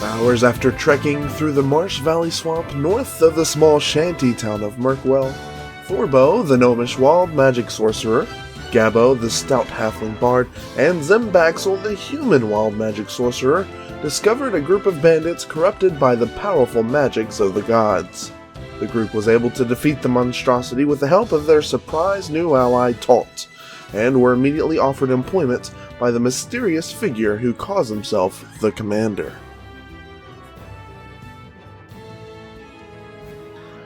Hours after trekking through the Marsh Valley swamp north of the small shanty town of Murkwell, Thorbo, the gnomish wild magic sorcerer, Gabbo the Stout halfling bard, and Ximbaxel the human wild magic sorcerer discovered a group of bandits corrupted by the powerful magics of the gods. The group was able to defeat the monstrosity with the help of their surprise new ally Taut, and were immediately offered employment by the mysterious figure who calls himself the Commander.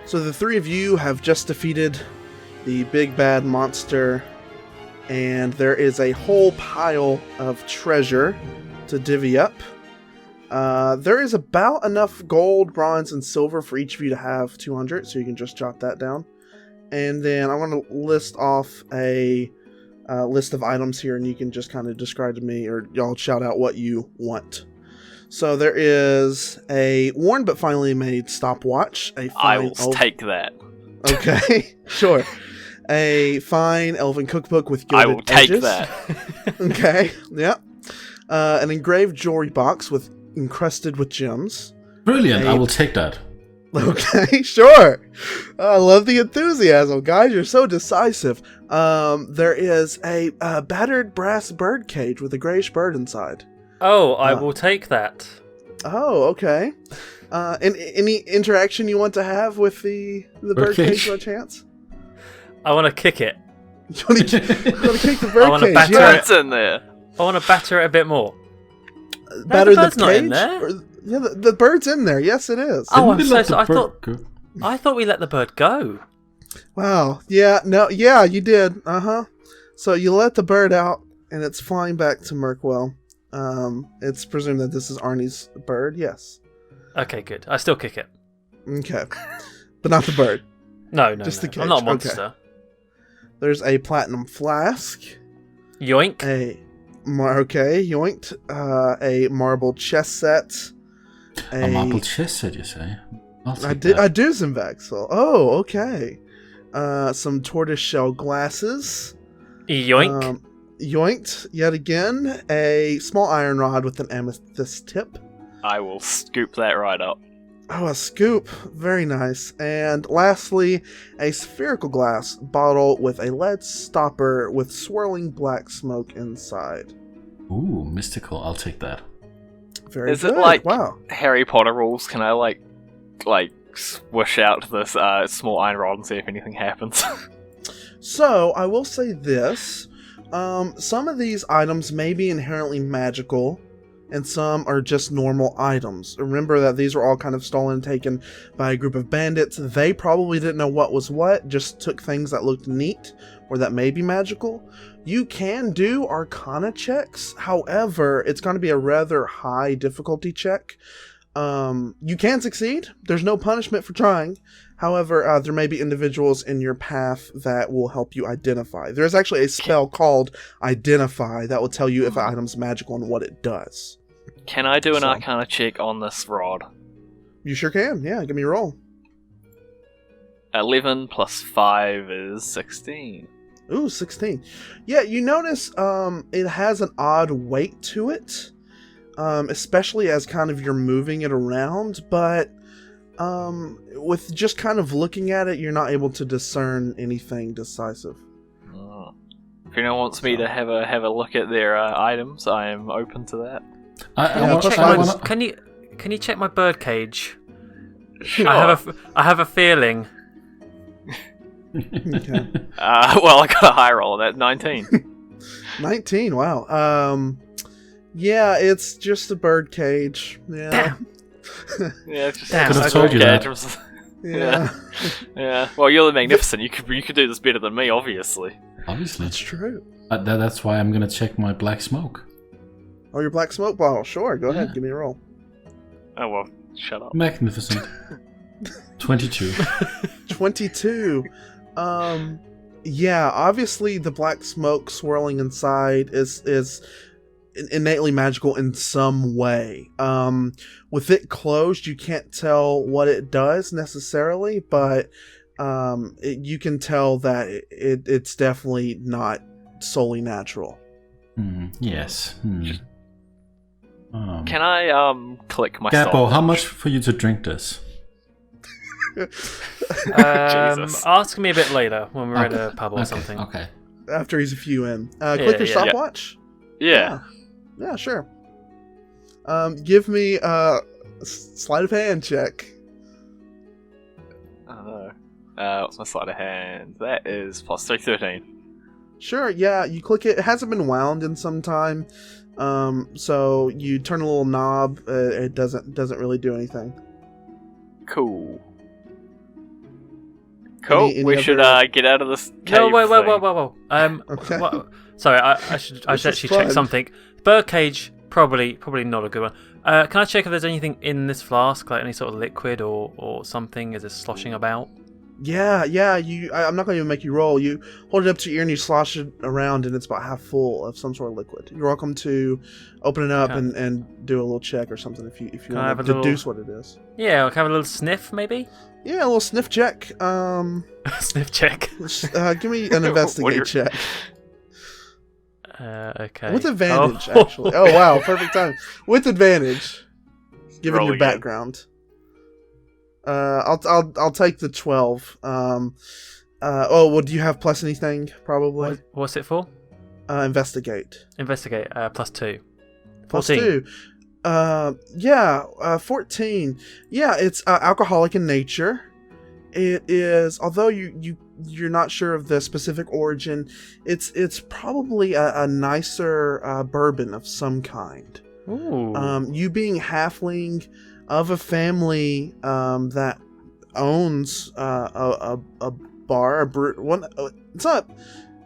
So the three of you have just defeated the big bad monster, and there is a whole pile of treasure to divvy up. There is about enough gold, bronze, and silver for each of you to have 200, so you can just jot that down. And then I want to list off a list of items here, and you can just kind of describe to me, or y'all shout out what you want. So there is a worn but finally made stopwatch. I will take that. Okay, sure. A fine elven cookbook with gilded I will take edges. that. Okay, yeah. An engraved jewelry box with encrusted with gems. Brilliant, I will take that. Okay, sure. I love the enthusiasm, guys. You're so decisive. There is a battered brass bird cage with a grayish bird inside. Oh, I will take that. Oh, okay. And any interaction you want to have with the bird cage by chance? I want to kick it. You want to kick the bird cage? Batter Yeah. It's in there. I want to batter it a bit more. Batter the bird's the not cage? in there. Yeah, the bird's in there. Yes, it is. Oh, I'm Didn't we so let the sorry. bird go? I thought we let the bird go. Wow. Yeah. No. Yeah, you did. So you let the bird out, and it's flying back to Murkwell. It's presumed that this is Arnie's bird. Yes. Okay, good. I still kick it. Okay. But not the bird. No, Just the cage. I'm not a Okay. monster. There's a platinum flask. Yoink. Yoinked. A marble chess set. A marble chess set, you say? I do, Ximbaxel. Oh, okay. Some tortoiseshell glasses. Yoink. Yoinked yet again. A small iron rod with an amethyst tip. I will scoop that right up. Oh, a scoop. Very nice. And lastly, a spherical glass bottle with a lead stopper with swirling black smoke inside. Ooh, mystical. I'll take that. Very Is good. it like Wow. Harry Potter rules? Can I like swish out this small iron rod and see if anything happens? So, I will say this. Some of these items may be inherently magical, and some are just normal items. Remember that these were all kind of stolen and taken by a group of bandits. They probably didn't know what was what, just took things that looked neat or that may be magical. You can do Arcana checks, however, it's going to be a rather high difficulty check. You can succeed. There's no punishment for trying. However, there may be individuals in your path that will help you identify. There's actually a spell called Identify that will tell you if an item's magical and what it does. Can I do an Arcana check on this rod? You sure can. Yeah, give me a roll. 11 plus 5 is 16. Ooh, 16. Yeah, you notice it has an odd weight to it, especially as kind of you're moving it around, but with just kind of looking at it, you're not able to discern anything decisive. Oh. If anyone wants me to have a look at their items, I am open to that. Can you check my bird cage? Sure. I have a feeling. Okay. Well, I got a high roll on that, 19. 19, wow. Yeah, it's just a bird cage. Yeah. Damn. Yeah, it's just Damn. Could have told you that. Yeah. Yeah. Well, you're the magnificent. You could do this better than me, obviously. Obviously. That's true. That's why I'm gonna check my black smoke. Oh, your black smoke bottle. Sure, go ahead, give me a roll. Oh well, shut up. Magnificent. 22. 22. Yeah, obviously the black smoke swirling inside is innately magical in some way. With it closed, you can't tell what it does necessarily, but you can tell that it's definitely not solely natural. Yes. Can I click my Gabbo, stopwatch? how much for you to drink this? Jesus. Ask me a bit later when we're at Okay, a pub or something. Okay. After he's a few in. Click your yeah. stopwatch? Yeah. Yeah, sure. Give me a sleight of hand check. I don't know. What's my sleight of hand? That is plus 13. Sure, yeah, you click it. It hasn't been wound in some time. So you turn a little knob. It doesn't really do anything. Cool. Cool. Any we should other- get out of this cave. No, wait. thing. Okay. Sorry, I should This is actually check fun. something. Birdcage, probably not a good one. Can I check if there's anything in this flask, like any sort of liquid or something? Is it sloshing about? Yeah. I'm not going to even make you roll. You hold it up to your ear and you slosh it around, and it's about half full of some sort of liquid. You're welcome to open it up Okay. and do a little check or something if you Can I have want a to little- deduce what it is. Yeah, I'll have a little sniff, maybe. Yeah, a little sniff check. Sniff check. Give me an investigate check. Okay. With advantage, Oh. actually. Oh wow, perfect time. With advantage, given Roll your again. background. I'll take the 12. Well, do you have plus anything? Probably. What's it for? Investigate. Investigate. +2. Plus 14. 2. 14. Yeah, it's alcoholic in nature. It is, although you're not sure of the specific origin, it's probably a nicer bourbon of some kind. Ooh. You being halfling of a family that owns a bar, it's not.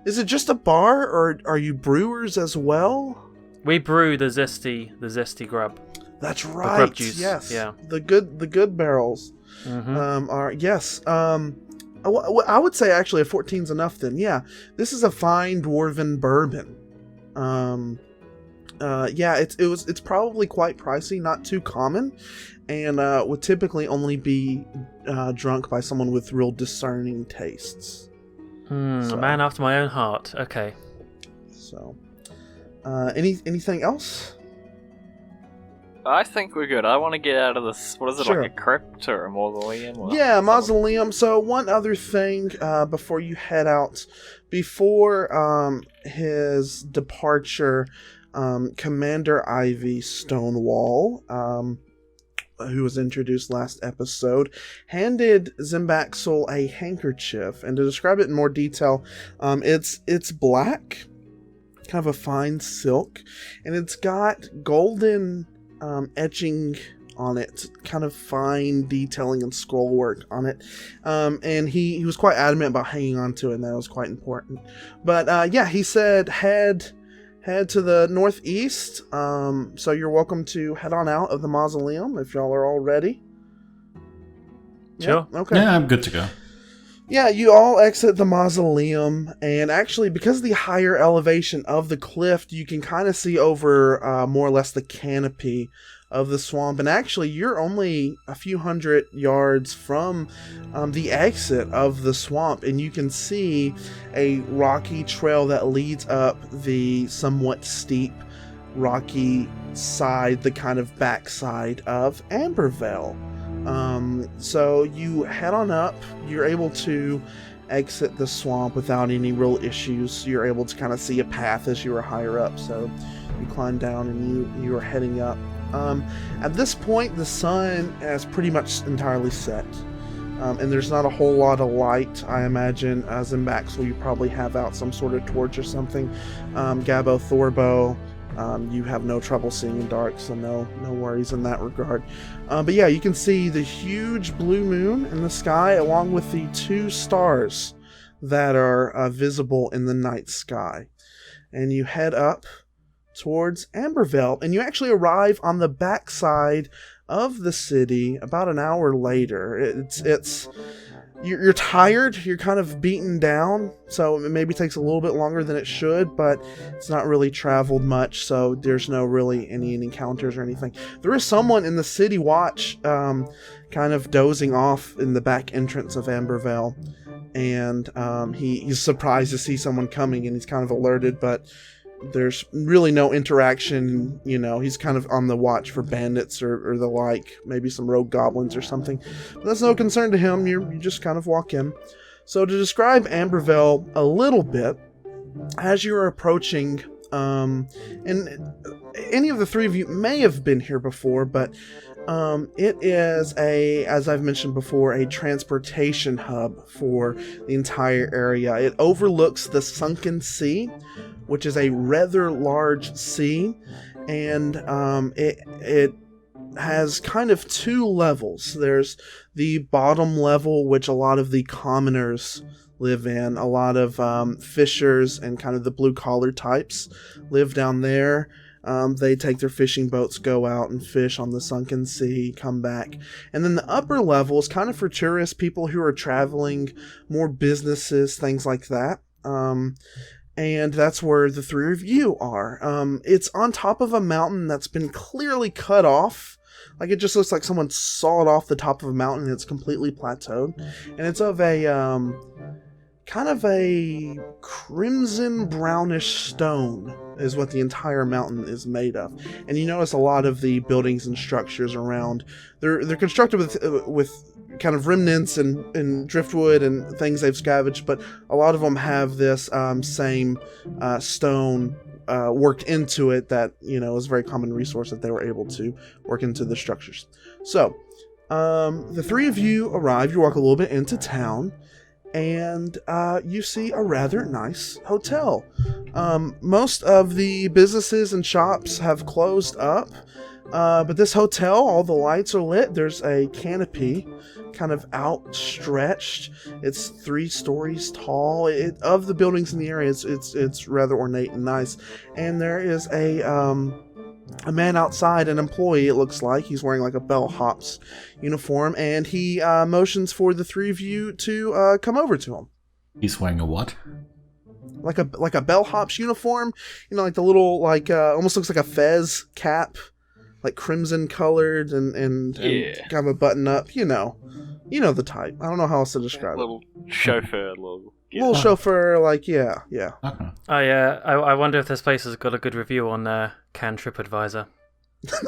Is it just a bar, or are you brewers as well? We brew the zesty grub. That's The right. grub juice. Yes. Yeah. The good barrels. Mm-hmm. Are yes. I would say actually a 14's enough then. Yeah, this is a fine dwarven bourbon. It's probably quite pricey, not too common, and would typically only be drunk by someone with real discerning tastes. A man after my own heart. Okay. So, anything else? I think we're good. I want to get out of this. What is it, Sure. like a crypt or a mausoleum? Or Yeah, something? mausoleum. So one other thing before you head out, before his departure, Commander Ivy Stonewall, who was introduced last episode, handed Ximbaxel a handkerchief, and to describe it in more detail, it's black, kind of a fine silk, and it's got golden etching on it, kind of fine detailing and scroll work on it, and he was quite adamant about hanging on to it, and that was quite important. But he said head to the northeast, so you're welcome to head on out of the mausoleum if y'all are all ready. Sure. Yeah? Okay. Yeah, I'm good to go. Yeah, you all exit the mausoleum, and actually, because of the higher elevation of the cliff, you can kind of see over more or less the canopy of the swamp. And actually, you're only a few hundred yards from the exit of the swamp, and you can see a rocky trail that leads up the somewhat steep, rocky side, the kind of backside of Ambervale. So you head on up. You're able to exit the swamp without any real issues. You're able to kind of see a path as you were higher up. So you climb down and you are heading up. At this point, the sun has pretty much entirely set. And there's not a whole lot of light. I imagine as in Ximbaxel, you probably have out some sort of torch or something. Gabbo, Thorbo, you have no trouble seeing in dark, so no worries in that regard. But yeah, you can see the huge blue moon in the sky, along with the 2 stars that are visible in the night sky. And you head up towards Ambervale, and you actually arrive on the backside of the city about an hour later. You're tired, you're kind of beaten down, so it maybe takes a little bit longer than it should, but it's not really traveled much, so there's no really any encounters or anything. There is someone in the city watch kind of dozing off in the back entrance of Ambervale, and he's surprised to see someone coming, and he's kind of alerted, but there's really no interaction. You know, he's kind of on the watch for bandits or the like, maybe some rogue goblins or something. But that's no concern to him. You just kind of walk in. So to describe Ambervale a little bit, as you're approaching, and any of the three of you may have been here before, but it is as I've mentioned before, a transportation hub for the entire area. It overlooks the Sunken Sea, which is a rather large sea, and it has kind of two levels. There's the bottom level, which a lot of the commoners live in. A lot of fishers and kind of the blue-collar types live down there. They take their fishing boats, go out and fish on the Sunken Sea, come back. And then the upper level is kind of for tourists, people who are traveling, more businesses, things like that. And that's where the three of you are. It's on top of a mountain that's been clearly cut off. Like, it just looks like someone sawed off the top of a mountain and it's completely plateaued. And it's of a kind of a crimson brownish stone is what the entire mountain is made of. And you notice a lot of the buildings and structures around, they're constructed with kind of remnants and driftwood and things they've scavenged, but a lot of them have this same stone worked into it that, you know, is a very common resource that they were able to work into the structures. So the three of you arrive, you walk a little bit into town, and you see a rather nice hotel. Most of the businesses and shops have closed up, but this hotel, all the lights are lit. There's a canopy kind of outstretched. It's 3 stories tall. Of the buildings in the area, it's rather ornate and nice. And there is a man outside, an employee, it looks like. He's wearing like a bellhop's uniform, and he motions for the three of you to come over to him. He's wearing a what? Like a bellhop's uniform, you know, like the little, like almost looks like a fez cap, like crimson colored and kind of a button up. You know the type. I don't know how else to describe little chauffeur, little chauffeur, like yeah. Okay. Oh yeah, I wonder if this place has got a good review on Can TripAdvisor.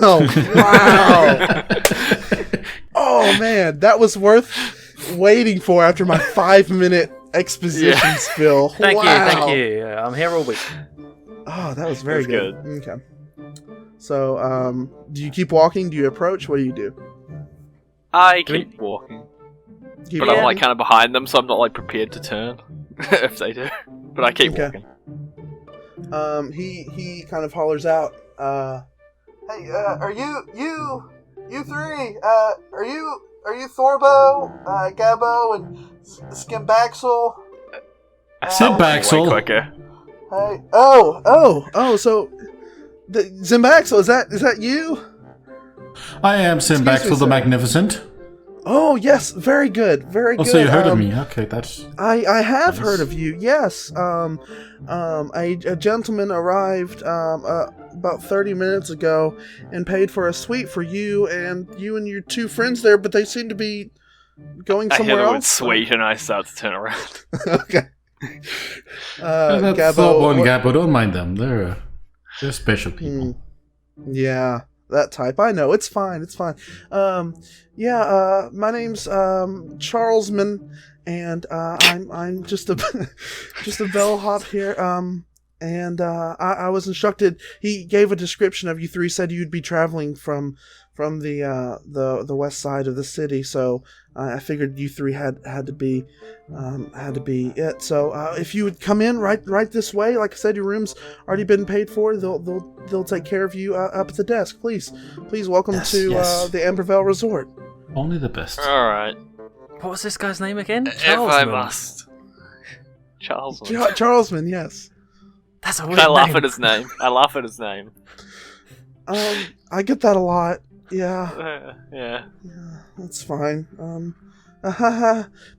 Oh wow! Oh man, that was worth waiting for after my 5-minute exposition spill. Thank you. Yeah, I'm here all week. Oh, that was very good. Okay. So, do you keep walking? Do you approach? What do you do? I keep walking. But I'm like kind of behind them, so I'm not like prepared to turn if they do. But I keep walking. He kind of hollers out, "Hey, are you three? Are you Thorbo, Gabbo, and Ximbaxel? Ximbaxel. Way quicker. Hey, oh, so the Ximbaxel, is that you? I am Ximbaxel the Magnificent. Oh yes, very good, very good. Oh, so you heard of me? Okay, that's. I have nice. heard of you. Yes. A gentleman arrived about 30 minutes ago and paid for a suite for you and your 2 friends there, but they seem to be going I somewhere hear the word else. sweet and I start to turn around. Okay. That's Thorbo and Gabbo. Don't mind them. They're special people. Yeah, that type. I know. It's fine. It's fine. My name's Charlesman, and I'm just a bellhop here. And I was instructed. He gave a description of you three. Said you'd be traveling from the west side of the city. So I figured you three had to be it. So if you would come in right this way, like I said, your room's already been paid for. They'll take care of you up at the desk. Please welcome to the Ambervale Resort. Only the best. All right. What was this guy's name again? If I must. Charlesman. Charlesman, yes. That's a weird I laugh name. at his name. I get that a lot. Yeah. Yeah. That's fine. Do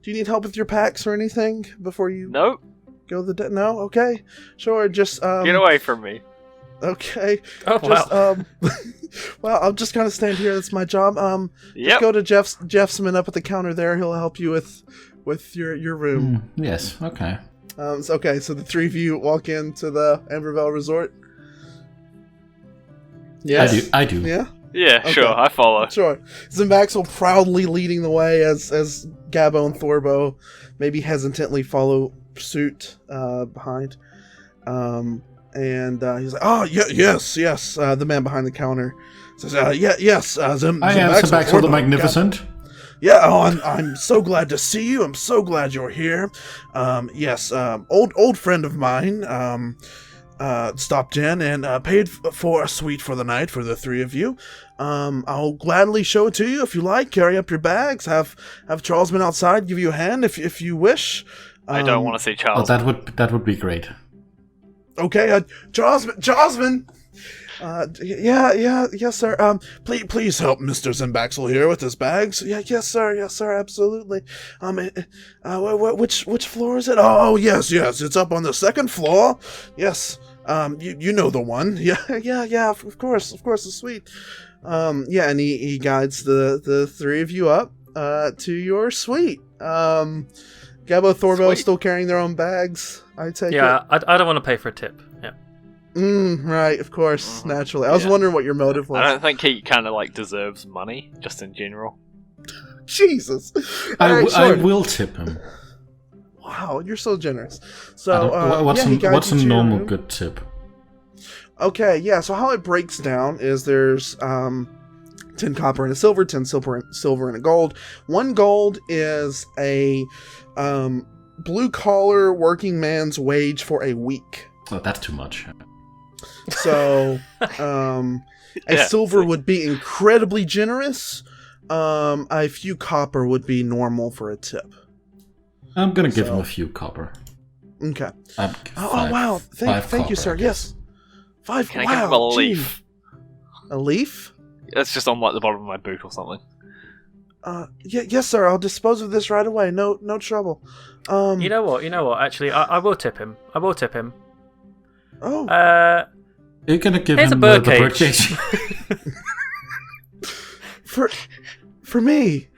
you need help with your packs or anything before you Nope. go no? Okay. Sure, just Get away from me. Okay. Oh, Just wow. well, I'll just kind of stand here. That's my job. Just Yep. go to Jeff's man up at the counter there. He'll help you with your room. Yes. Okay. So the three of you walk into the Ambervale Resort. Yes, I do. Yeah. Yeah, Okay. sure, I follow. Sure. Ximbaxel proudly leading the way as Gabbo and Thorbo maybe hesitantly follow suit behind. And he's like, "Oh, yes." The man behind the counter says, yes. I am Ximbaxel the Magnificent. Gabbo. Yeah. Oh, I'm so glad to see you. I'm so glad you're here. Yes. Old friend of mine. Stopped in and paid for a suite for the night for the three of you. I'll gladly show it to you if you like. Carry up your bags. Have Charlesman outside give you a hand if you wish. I don't want to see Charles. Oh, that would be great. Okay, Charlesman. Yes, sir. Please help Mr. Ximbaxel here with his bags. Yes, sir, absolutely. Which floor is it? Oh, yes, it's up on the second floor. Yes. You know the one. Yeah, of course, the suite. And he guides the three of you up, to your suite. Gabbo, Thorbo still carrying their own bags, I take it? Yeah, I don't want to pay for a tip. Yeah. Right, of course, naturally. I was wondering what your motive was. I don't think he kind of deserves money, just in general. Jesus. I will tip him. Wow, you're so generous. So, what's a normal good tip? Okay, yeah, so how it breaks down is there's 10 copper and a silver, 10 silver and a gold. 1 gold is a blue-collar working man's wage for a week. Oh, that's too much. So, a silver would be incredibly generous. A few copper would be normal for a tip. I'm gonna give him a few copper. Okay. Wow. Thank you, sir. Yes. 5. Can I give him a leaf? A leaf? It's just on the bottom of my boot or something. Yes, sir. I'll dispose of this right away. No trouble. You know what? Actually, I will tip him. Oh. You're gonna give here's him a bird the bird cage. For me.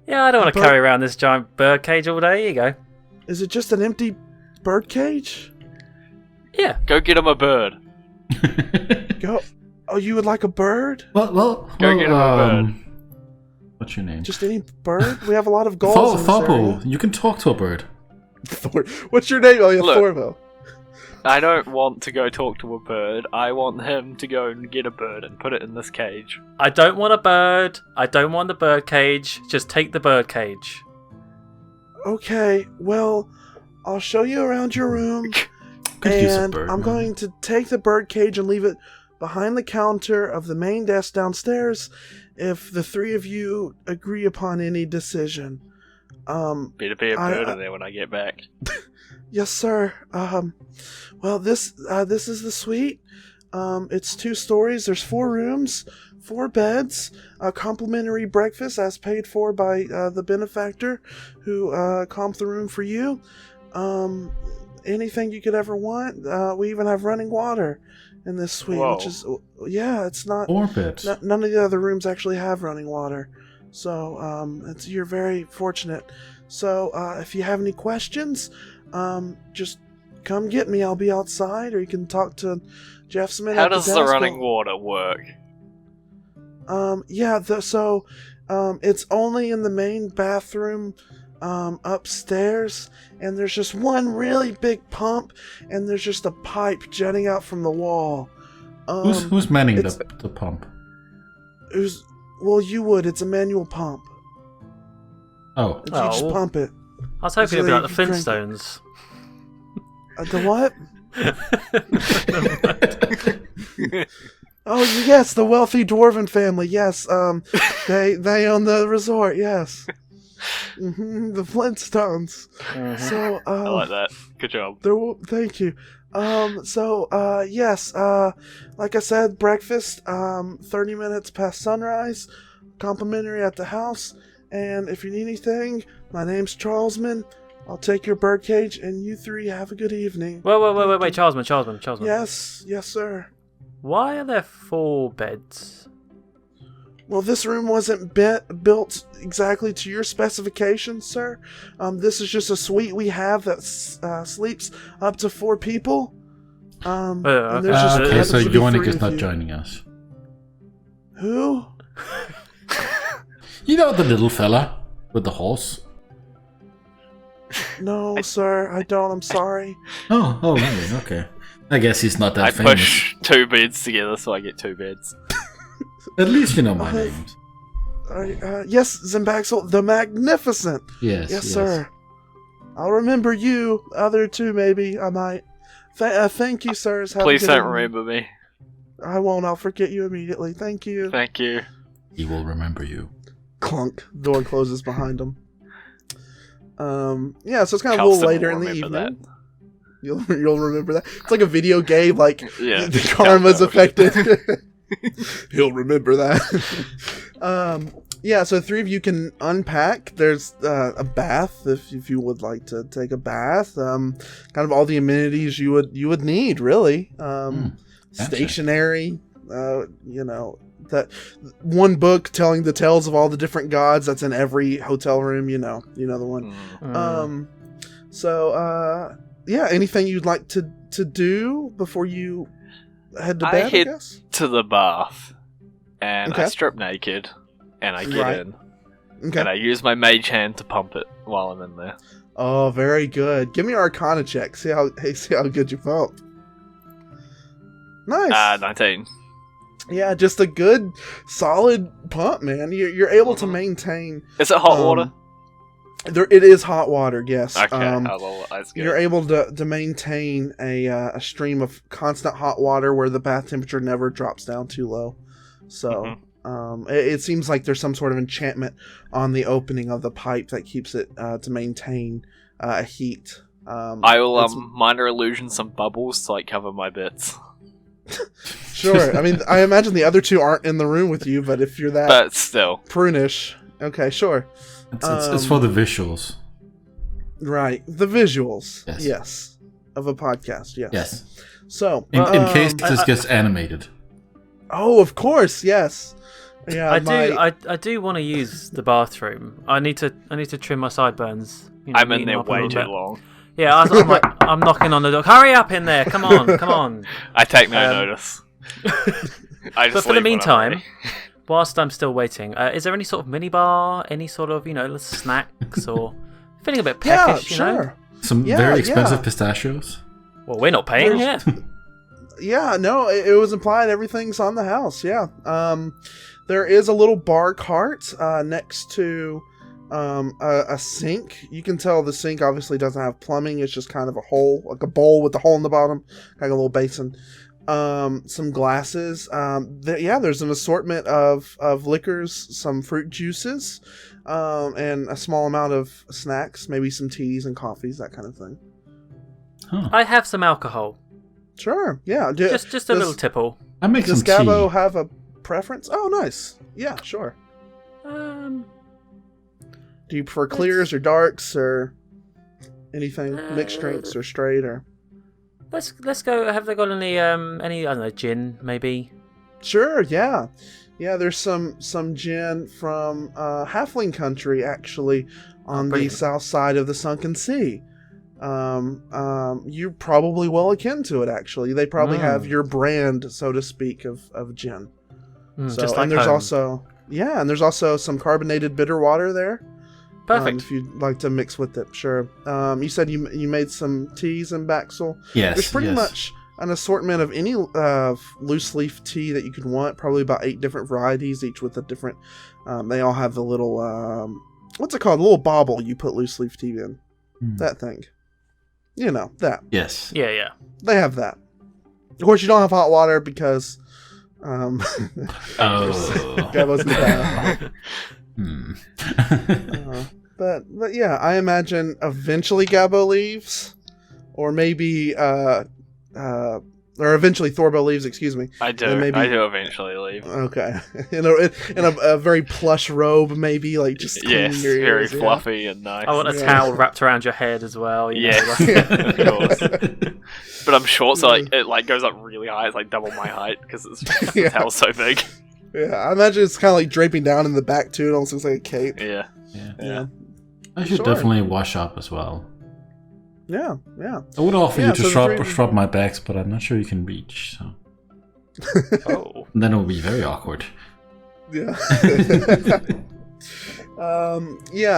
Yeah, I don't want to carry around this giant bird cage all day. Here you go. Is it just an empty bird cage? Yeah. Go get him a bird. Go. Oh, you would like a bird? Go get him a bird. What's your name? Just any bird? We have a lot of goals. Thorbo. You can talk to a bird. What's your name? Oh, yeah, Look, Thorbo. I don't want to go talk to a bird. I want him to go and get a bird and put it in this cage. I don't want a bird. I don't want the bird cage. Just take the bird cage. Okay, well, I'll show you around your room. And I'm going to take the bird cage and leave it behind the counter of the main desk downstairs if the three of you agree upon any decision. Better be a bird in there when I get back. Yes, sir. Well, this is the suite. It's 2 stories. There's 4 rooms, 4 beds, a complimentary breakfast as paid for by the benefactor who comped the room for you. Anything you could ever want. We even have running water in this suite, which is it's not 4 beds. None of the other rooms actually have running water, so you're very fortunate. So if you have any questions, just come get me. I'll be outside, or you can talk to Jeff Smith. How does the running water work? It's only in the main bathroom upstairs, and there's just one really big pump, and there's just a pipe jutting out from the wall. Who's manning the pump? You would. It's a manual pump. Oh. You just pump it. I was hoping it'd be like the Flintstones. The what? Oh yes, the wealthy dwarven family. Yes, they own the resort. Yes, the Flintstones. Mm-hmm. So I like that. Good job. Thank you. Yes. Like I said, breakfast. 30 minutes past sunrise. Complimentary at the house. And if you need anything, my name's Charlesman. I'll take your birdcage, and you 3 have a good evening. Wait, Charlesman. Yes, sir. Why are there 4 beds? Well, this room wasn't built exactly to your specifications, sir. This is just a suite we have that sleeps up to 4 people. And there's just okay, so Yonic is of not you. joining us. Who? You know the little fella with the horse? No, sir, I don't. I'm sorry. Oh, really? Okay. I guess he's not that I famous. push 2 beds together so I get 2 beds. At least you know my names. Yes, Ximbaxel the Magnificent. Yes, sir. I'll remember you. Other 2, maybe I might. Thank you, sirs. Have Please a good don't one. remember me. I won't. I'll forget you immediately. Thank you. Thank you. He will remember you. Clunk. Door closes behind him. Yeah, so it's kind of a Custom little later will in the remember evening. You'll remember that. It's like a video game, like Yeah, the karma's Custom. affected. He'll remember that. Yeah, so 3 of you can unpack. There's a bath if you would like to take a bath. Kind of all the amenities you would need, really. Gotcha. Stationery. That one book telling the tales of all the different gods that's in every hotel room. You know the one. Yeah, anything you'd like to do before you head to bed? I head guess? to the bath, and Okay. I strip naked, and I get Right. in, Okay. and I use my mage hand to pump it while I'm in there. Oh, very good. Give me an Arcana check. See how good you pump. Nice. 19. Yeah, just a good, solid pump, man. You're able to maintain. Is it hot water? It is hot water. Yes. Okay, that's good. You're able to maintain a stream of constant hot water where the bath temperature never drops down too low. So it seems like there's some sort of enchantment on the opening of the pipe that keeps it to maintain heat. I will minor illusion some bubbles to like cover my bits. Sure. I mean, I imagine the other 2 aren't in the room with you, but if you're that But still, prunish, okay, sure. It's for the visuals. Right, the visuals. Yes. Yes. Of a podcast. Yes. Yes. So, In case this gets animated. oh, of course, yes. Yeah, I do want to use the bathroom. I need to trim my sideburns. I'm in neaten there up a way little too bit. long. Yeah, I'm knocking on the door. Hurry up in there! Come on! I take no notice. I just But for the leave when I'm meantime, ready. whilst I'm still waiting, is there any sort of minibar, any sort of snacks or feeling a bit peckish? yeah, You know? sure. Some very expensive pistachios. Well, we're not paying yet. Yeah, no, it was implied everything's on the house. Yeah. There is a little bar cart next to a sink. You can tell the sink obviously doesn't have plumbing. It's just kind of a hole, like a bowl with a hole in the bottom, like a little basin. Some glasses. There's an assortment of liquors, some fruit juices, and a small amount of snacks, maybe some teas and coffees, that kind of thing. Huh. I have some alcohol. Sure, yeah. Just a little tipple. I make Does some tea. Gabbo have a preference? Oh, nice. Yeah, sure. Um, Do you prefer clears or darks or anything? Mixed drinks or straight or? let's go. Have they got any I don't know, gin maybe? Sure, yeah. Yeah, there's some gin from Halfling country actually on the brilliant. south side of the Sunken Sea. You're probably well akin to it actually. They probably have your brand, so to speak, of gin. Just like and there's home. there's also some carbonated bitter water there. Perfect. If you'd like to mix with it, sure. You said you made some teas in Baxel. Yes. There's pretty yes. much an assortment of any loose leaf tea that you could want. Probably about 8 different varieties, each with a different. They all have the little what's it called? The little bauble you put loose leaf tea in. That thing. You know that. Yes. Yeah. They have that. Of course, you don't have hot water because. Oh. Gabbo's in the bath. Hmm. But yeah, I imagine eventually Gabbo leaves, or maybe or eventually Thorbo leaves. Excuse me. I do. And maybe- I do eventually leave. Okay, in a very plush robe, maybe like just cleaning Yes, your very ears, yeah. fluffy and nice. I want a towel wrapped around your head as well. You know, Yes, like- of course. But I'm short, so like it like goes up really high. It's like double my height because the towel's so big. Yeah, I imagine it's kind of like draping down in the back too. It almost looks like a cape. Yeah. I should definitely wash up as well. Yeah. I would offer you to scrub my bags, but I'm not sure you can reach. So. Oh. And then it would be very awkward. Yeah.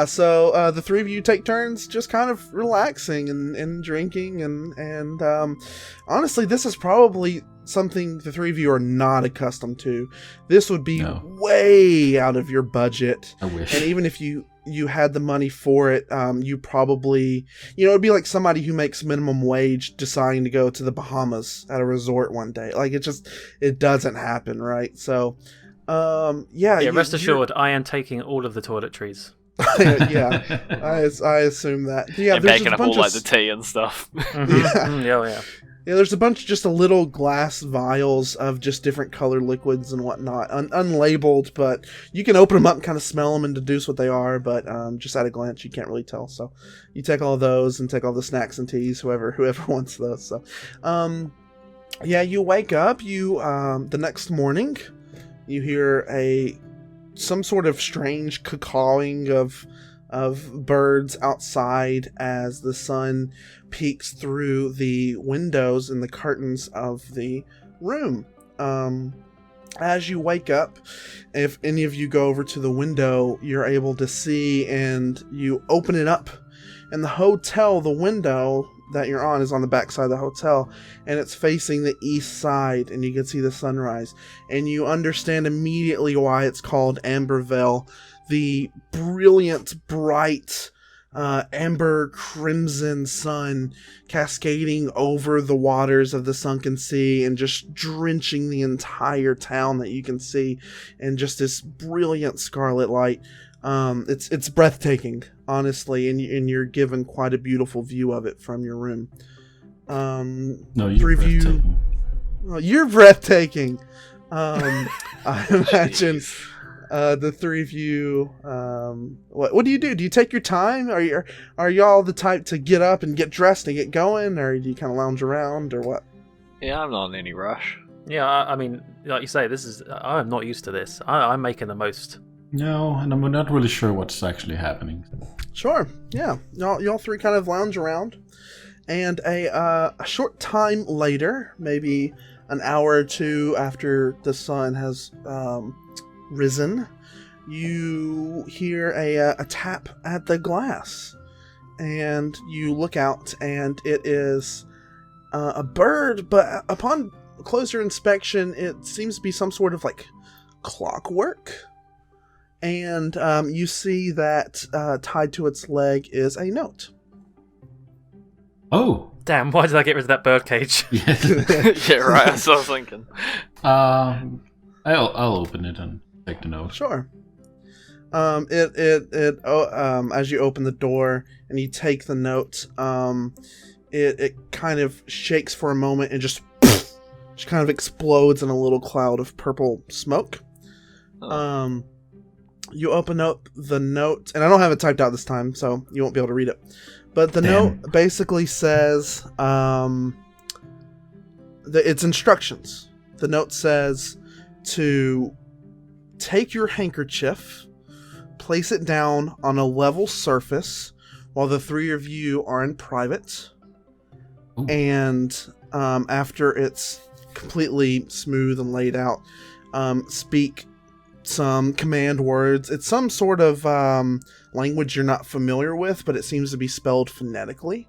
So the three of you take turns just kind of relaxing and drinking and honestly, this is probably something the three of you are not accustomed to. This would be way out of your budget. I wish. And even if you had the money for it, you probably, it'd be like somebody who makes minimum wage deciding to go to the Bahamas at a resort one day. Like it doesn't happen, right? So, rest assured, I am taking all of the toiletries. Yeah, I assume that. Yeah, and baking up all like the tea and stuff. Yeah. Yeah, there's a bunch of just a little glass vials of just different colored liquids and whatnot, unlabeled, but you can open them up and kind of smell them and deduce what they are, but just at a glance you can't really tell. So you take all of those and take all the snacks and teas, whoever wants those. So you wake up, the next morning you hear some sort of strange cawing of birds outside as the sun peeks through the windows and the curtains of the room. As you wake up, if any of you go over to the window, you're able to see, and you open it up, and the window that you're on is on the back side of the hotel, and it's facing the east side, and you can see the sunrise, and you understand immediately why it's called Ambervale. The brilliant, bright, amber crimson sun cascading over the waters of the sunken sea and just drenching the entire town that you can see, and just this brilliant scarlet light. It's breathtaking, honestly, and you're given quite a beautiful view of it from your room. You're breathtaking. Well, you're breathtaking. I imagine. The three of you, what do you do? Do you take your time? Are y'all the type to get up and get dressed and get going, or do you kind of lounge around, or what? Yeah, I'm not in any rush. Yeah, I mean, like you say, I'm not used to this. I'm making the most. No, and I'm not really sure what's actually happening. Sure, yeah. Y'all three kind of lounge around, and a short time later, maybe an hour or two after the sun has risen, you hear a tap at the glass, and you look out, and it is a bird, but upon closer inspection it seems to be some sort of like clockwork, and you see that tied to its leg is a note. Oh damn, why did I get rid of that birdcage? Yeah. Yeah, right, that's what I was thinking. I'll open it and take the note. Sure. As you open the door and you take the note, it kind of shakes for a moment and just kind of explodes in a little cloud of purple smoke. Oh. You open up the note, and I don't have it typed out this time, so you won't be able to read it. But the note basically says, it's instructions. The note says to take your handkerchief, place it down on a level surface while the three of you are in private. Ooh. And after it's completely smooth and laid out, speak some command words. It's some sort of language you're not familiar with, but it seems to be spelled phonetically.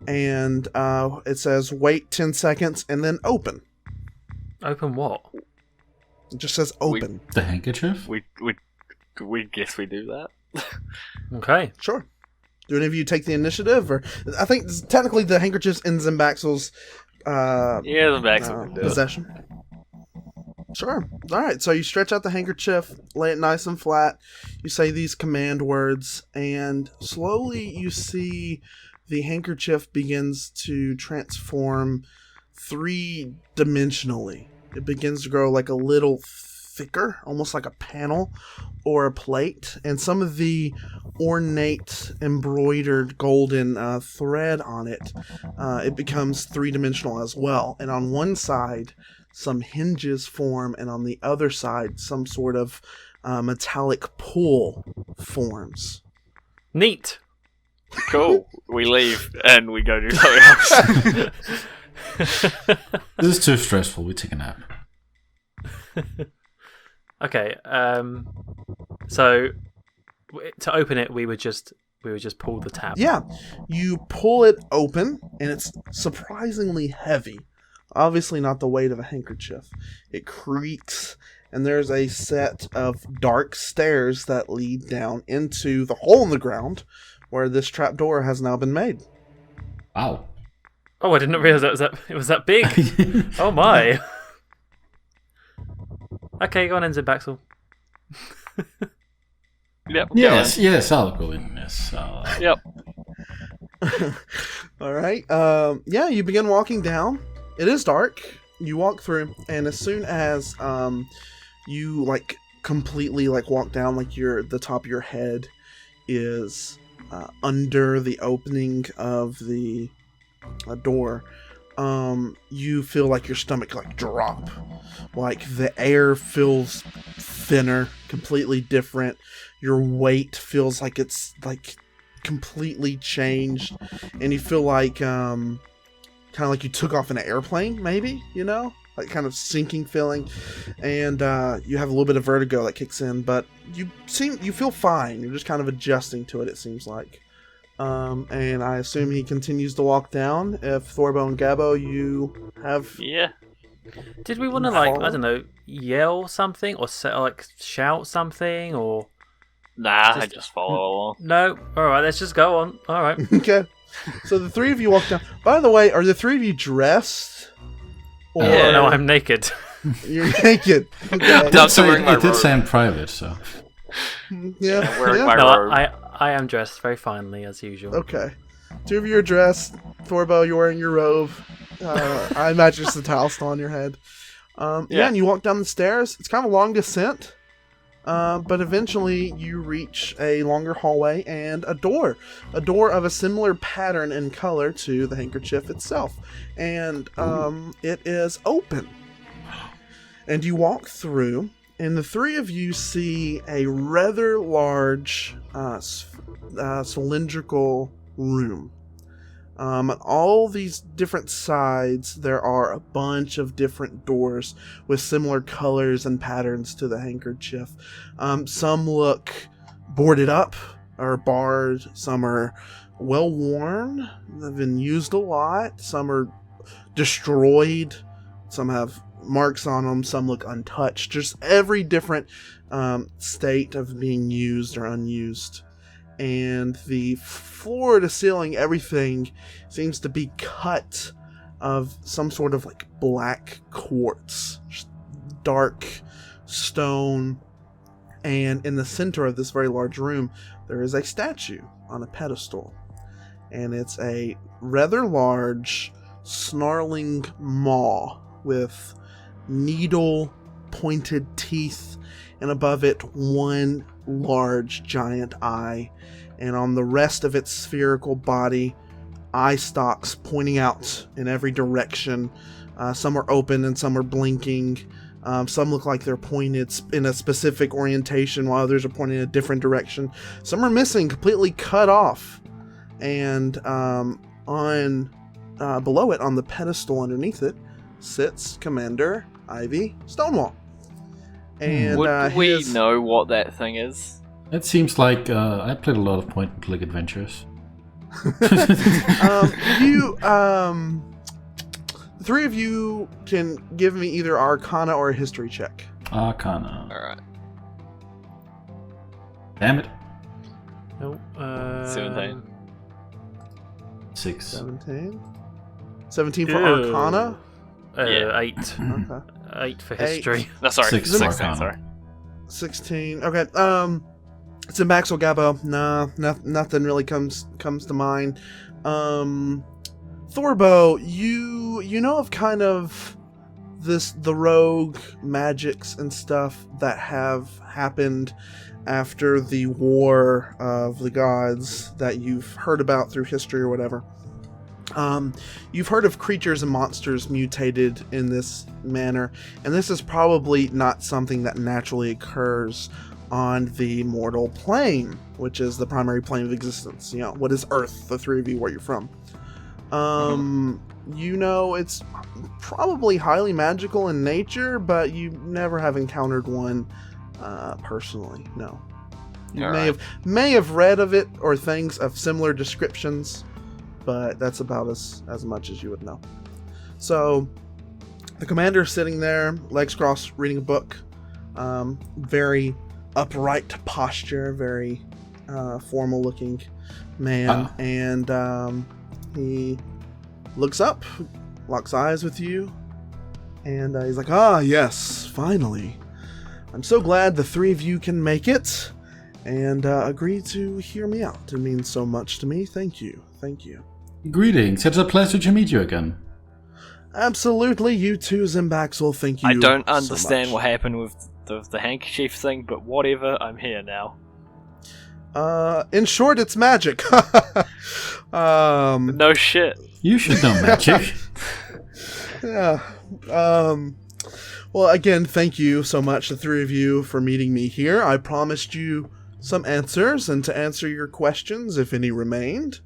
And it says, wait 10 seconds and then open. Open what? It just says open. The handkerchief? We guess we do that. Okay. Sure. Do any of you take the initiative? Or I think technically the handkerchief's in Ximbaxel's possession. Sure. Alright, so you stretch out the handkerchief, lay it nice and flat, you say these command words, and slowly you see the handkerchief begins to transform 3-dimensionally. It begins to grow like a little thicker, almost like a panel or a plate, and some of the ornate embroidered golden thread on it, it becomes 3-dimensional as well. And on one side, some hinges form, and on the other side, some sort of metallic pull forms. Neat. Cool. We leave and we go do something else. This is too stressful. We take a nap. Okay. So to open it, we would just pull the tab. Yeah, you pull it open, and it's surprisingly heavy. Obviously not the weight of a handkerchief. It creaks, and there's a set of dark stairs that lead down into the hole in the ground where this trapdoor has now been made. Wow. Oh, I didn't realize it was that big. Oh my. Okay, go on in, Ximbaxel. Yep. Yes, I'll go in. Yes. Yep. All right. Yeah, you begin walking down. It is dark. You walk through, and as soon as you completely walk down, the top of your head is under the opening of the door, you feel like your stomach drop. Like the air feels thinner, completely different. Your weight feels like it's completely changed, and you feel like kind of like you took off in an airplane, maybe, kind of sinking feeling, and you have a little bit of vertigo that kicks in, but you feel fine. You're just kind of adjusting to it, it seems like. And I assume he continues to walk down. If Thorbo and Gabbo, you have... Yeah. Did we want to, I don't know, yell something or shout something or... Nah, I just follow along. No? Alright, let's just go on. Alright. Okay. So the three of you walk down. By the way, are the three of you dressed? Or... No, I'm naked. You're naked. Okay. It did say in private, so... Yeah. I'm wearing my No, robe. I am dressed very finely, as usual. Okay. Two of you are dressed. Thorbo, you're wearing your robe. I imagine just the towel still on your head. Yeah, and you walk down the stairs. It's kind of a long descent. But eventually you reach a longer hallway and a door. A door of a similar pattern and color to the handkerchief itself. And it is open. And you walk through, and the three of you see a rather large cylindrical room. On all these different sides, there are a bunch of different doors with similar colors and patterns to the handkerchief. Some look boarded up or barred. Some are well worn. They've been used a lot. Some are destroyed. Some have marks on them. Some look untouched. Just every different state of being used or unused. And the floor to ceiling, everything seems to be cut of some sort of black quartz, just dark stone. And in the center of this very large room, there is a statue on a pedestal. And it's a rather large, snarling maw with needle-pointed teeth, and above it, one large giant eye, and on the rest of its spherical body, eye stalks pointing out in every direction. Some are open and some are blinking. Some look like they're pointed in a specific orientation, while others are pointing in a different direction. Some are missing, completely cut off. And on below it, on the pedestal underneath it, sits Commander Ivy Stonewall. And would we know what that thing is? It seems like I played a lot of point-and-click adventures. The three of you can give me either Arcana or a History check. Arcana. Alright. Damn it. No. 17. 6. 17. 17 for Arcana? 8. Okay. 8 for history. No, sorry. 6 16, Arcana. sorry. 16. Okay. Ximbaxel Gabbo. Nah, nothing really comes to mind. Thorbo, you know of kind of the rogue magics and stuff that have happened after the War of the Gods that you've heard about through history or whatever. You've heard of creatures and monsters mutated in this manner, and this is probably not something that naturally occurs on the mortal plane, which is the primary plane of existence. You know, what is Earth, the three of you, where you're from. You know, it's probably highly magical in nature, but you never have encountered one personally, no. You may have read of it or things of similar descriptions, but that's about as much as you would know. So, the commander's sitting there, legs crossed, reading a book. Very upright posture, very formal-looking man. And he looks up, locks eyes with you, and he's like, yes, finally. I'm so glad the three of you can make it, and agree to hear me out. It means so much to me. Thank you. Thank you. Greetings. It's a pleasure to meet you again. Absolutely. You too, Ximbaxel. Thank you. I don't understand what happened with the handkerchief thing, but whatever. I'm here now. In short, it's magic. No shit. You should know magic. Yeah. Well, again, thank you so much, the three of you, for meeting me here. I promised you some answers, and to answer your questions, if any remained,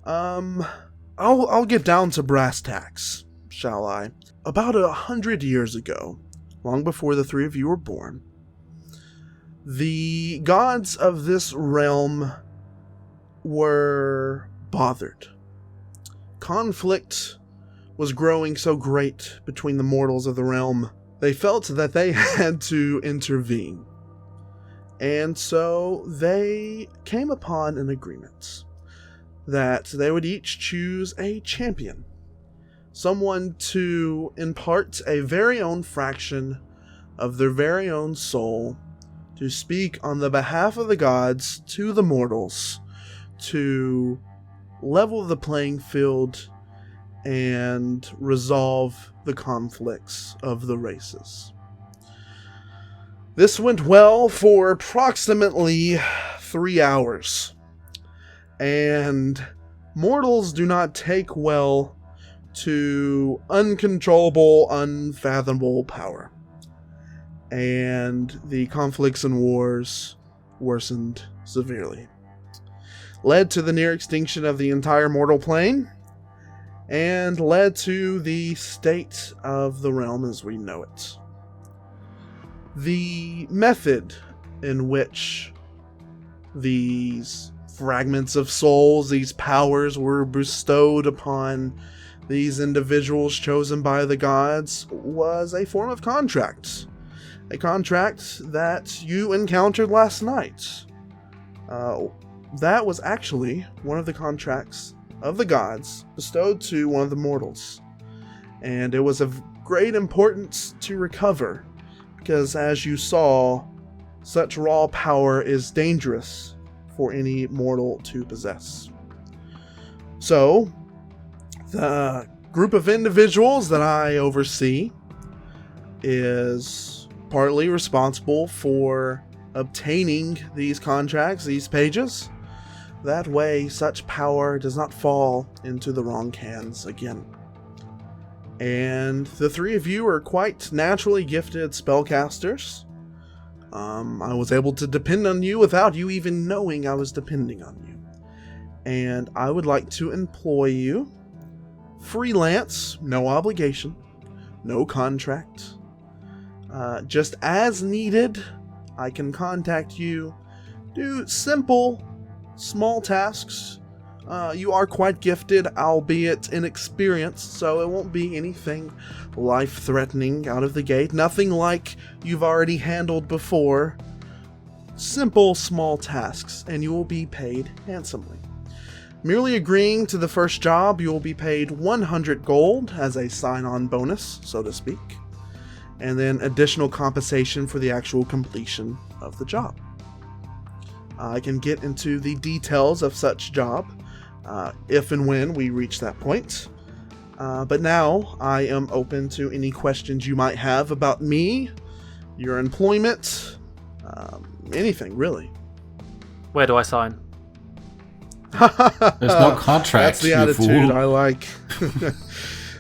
I'll get down to brass tacks, shall I? About 100 years ago, long before the three of you were born, the gods of this realm were bothered. Conflict was growing so great between the mortals of the realm, they felt that they had to intervene. And so they came upon an agreement that they would each choose a champion, someone to impart a very own fraction of their very own soul to speak on the behalf of the gods to the mortals, to level the playing field and resolve the conflicts of the races. This went well for approximately 3 hours, and mortals do not take well to uncontrollable, unfathomable power. And the conflicts and wars worsened severely, led to the near extinction of the entire mortal plane, and led to the state of the realm as we know it. The method in which these fragments of souls, these powers, were bestowed upon these individuals chosen by the gods was a form of contract. A contract that you encountered last night. That was actually one of the contracts of the gods bestowed to one of the mortals. And it was of great importance to recover, because as you saw, such raw power is dangerous for any mortal to possess. So, the group of individuals that I oversee is partly responsible for obtaining these contracts, these pages. That way, such power does not fall into the wrong hands again. And the three of you are quite naturally gifted spellcasters. I was able to depend on you without you even knowing I was depending on you. And I would like to employ you freelance, no obligation, no contract. Just as needed, I can contact you, do simple, small tasks. You are quite gifted, albeit inexperienced, so it won't be anything life-threatening out of the gate. Nothing like you've already handled before. Simple, small tasks, and you will be paid handsomely. Merely agreeing to the first job, you will be paid 100 gold as a sign-on bonus, so to speak, and then additional compensation for the actual completion of the job. I can get into the details of such job if and when we reach that point. But now I am open to any questions you might have about me, your employment, anything really. Where do I sign? There's no contract. That's the attitude I like.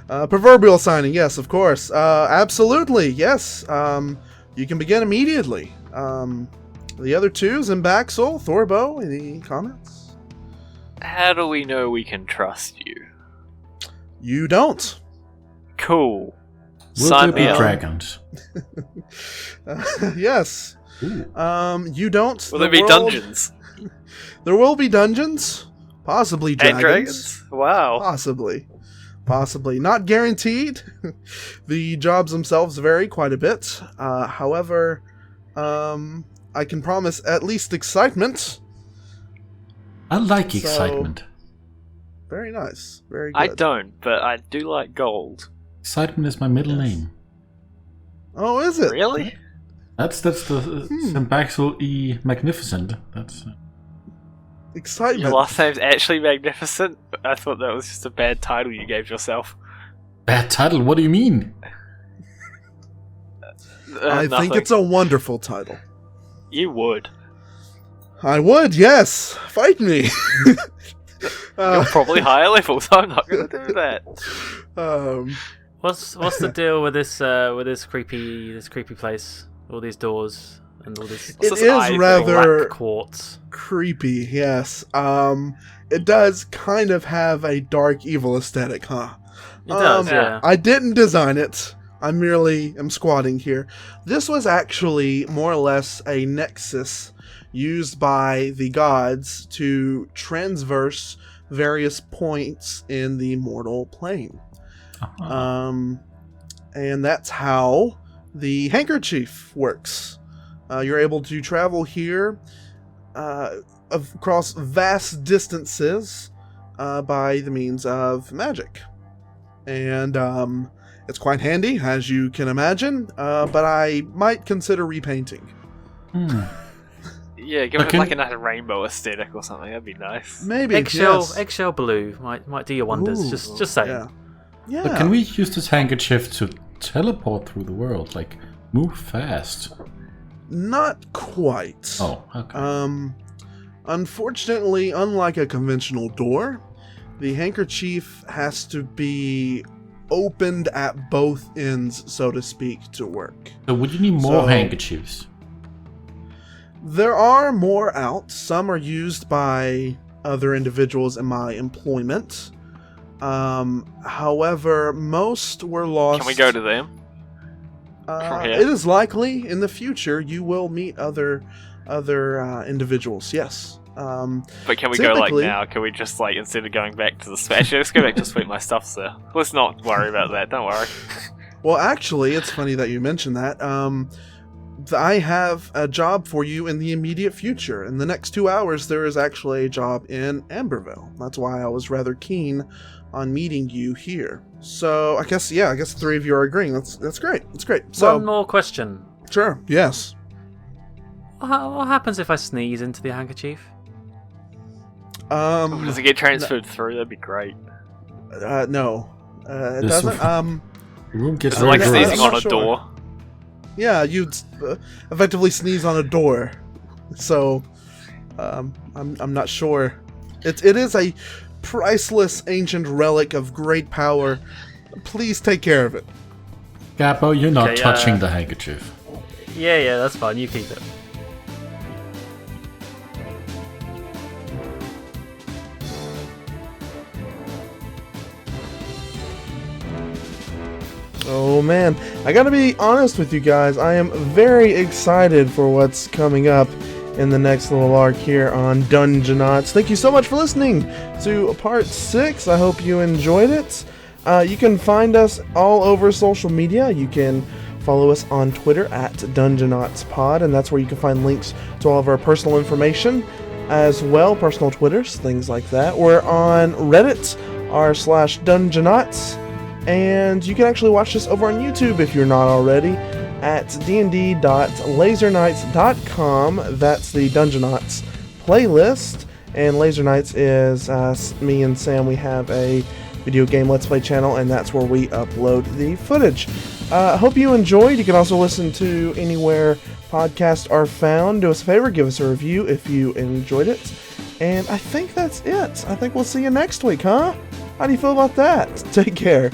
Proverbial signing, yes, of course. Absolutely, yes. You can begin immediately. The other two, Ximbaxel, Thorbo, any comments? How do we know we can trust you? You don't. Cool. Will there be dragons? Yes. You don't. Will there be dungeons? There will be dungeons. Possibly dragons. And dragons? Wow. Possibly. Not guaranteed. The jobs themselves vary quite a bit. However, I can promise at least excitement. I like excitement. Very nice. Very good. I don't, but I do like gold. Excitement is my middle name. Oh, is it? Really? That's the Ximbaxel E Magnificent. That's excitement. Your last name's actually Magnificent? I thought that was just a bad title you gave yourself. Bad title? What do you mean? I think it's a wonderful title. You would. I would, yes. Fight me. You're probably higher level, so I'm not going to do that. What's the deal with this creepy place? All these doors and all this. It is rather black quartz. Creepy. Yes. It does kind of have a dark, evil aesthetic, huh? It does. Yeah. I didn't design it. I merely am squatting here. This was actually more or less a nexus used by the gods to transverse various points in the mortal plane. Uh-huh. And that's how the handkerchief works. You're able to travel here across vast distances by the means of magic. And it's quite handy, as you can imagine, but I might consider repainting. Yeah, give it like a nice rainbow aesthetic or something. That'd be nice. Maybe eggshell blue might do your wonders. Ooh, just saying. Yeah. But can we use this handkerchief to teleport through the world? Like, move fast? Not quite. Oh, okay. Unfortunately, unlike a conventional door, the handkerchief has to be opened at both ends, so to speak, to work. So would you need more handkerchiefs? There are more out. Some are used by other individuals in my employment. However, most were lost. Can we go to them? It is likely in the future you will meet other individuals. Yes. But can we go like now? Can we just like instead of going back to the space? Let's go back to sweep my stuffs there. Let's not worry about that. Don't worry. Well, actually, it's funny that you mentioned that. I have a job for you in the immediate future. In the next 2 hours, there is actually a job in Ambervale. That's why I was rather keen on meeting you here. So I guess the three of you are agreeing. That's great. That's great. So one more question. Sure. Yes. What happens if I sneeze into the handkerchief? Does it get transferred through? That'd be great. No. It doesn't. The room gets like sneezing on a door. Yeah, you'd effectively sneeze on a door. So, I'm not sure. It is a priceless ancient relic of great power. Please take care of it. Gabbo, you're not touching the handkerchief. Yeah, that's fine. You keep it. Oh man, I gotta be honest with you guys, I am very excited for what's coming up in the next little arc here on DUNGEONAUTS. Thank you so much for listening to part 6. I hope you enjoyed it. You can find us all over social media. You can follow us on Twitter at Dungeonautspod, and that's where you can find links to all of our personal information as well, personal Twitters, things like that. We're on Reddit, r/Dungeonauts. And you can actually watch this over on YouTube if you're not already at dnd.lasernights.com. That's the DungeOnauts playlist. And Laser Nights is me and Sam. We have a video game Let's Play channel, and that's where we upload the footage. Hope you enjoyed. You can also listen to anywhere podcasts are found. Do us a favor, give us a review if you enjoyed it. And I think that's it. I think we'll see you next week, huh? How do you feel about that? Take care.